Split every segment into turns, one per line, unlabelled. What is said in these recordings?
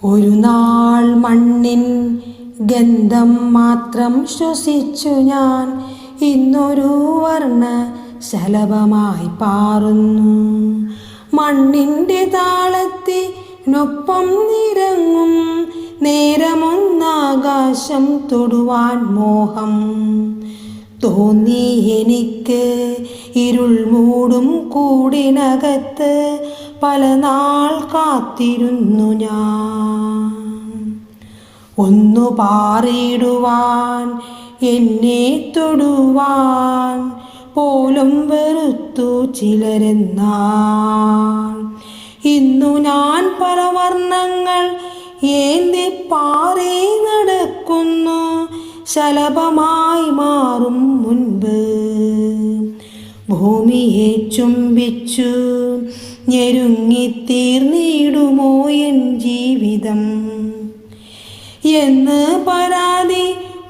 ഒരു നാൾ മണ്ണിൻ ഗന്ധം മാത്രം ശ്വസിച്ചു ഞാൻ ഇന്നൊരു വർണ്ണ ശലഭമായി പാറുന്നു. മണ്ണിൻ്റെ താളത്തിനൊപ്പം നിരങ്ങും നേരമൊന്നാകാശം തൊടുവാൻ മോഹം തോന്നി എനിക്ക്. ഇരുൾ മൂടും കൂടിനകത്ത് പല നാൾ കാത്തിരുന്നു ഞാൻ. ഒന്നു പാറിയിടുവാൻ എന്നെ തൊടുവാൻ പോലും വെറുത്തു ചിലരെന്നാൽ ഇന്നു ഞാൻ പല വർണ്ണങ്ങൾ ഏന്തി പാറി നടക്കുന്നു. ശലഭമായി മാറും മുൻപ് ഭൂമിയെ ചുംബിച്ചു ഞെരുങ്ങിത്തീർന്നിടുമോ എൻ ജീവിതം എന്ന് പരാതി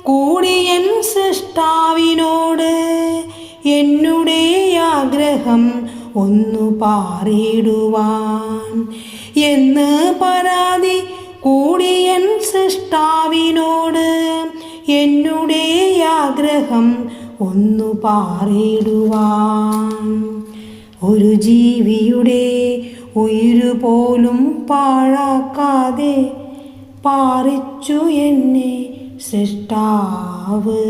കൂടിയൻ സൃഷ്ടാവിനോട്. എന്നുടെ ആഗ്രഹം ഒന്നു പാറിയിടുവാൻ എന്ന് പരാതി കൂടിയൻ സൃഷ്ടാവിനോട്. എന്നുടെ ആഗ്രഹം ഒന്നു പാറിയിടുവാൻ. ഒരു ജീവിയുടെ ഉയിരുപോലും പാഴാക്കാതെ പാറിച്ചു എന്നെ സൃഷ്ടാവ്.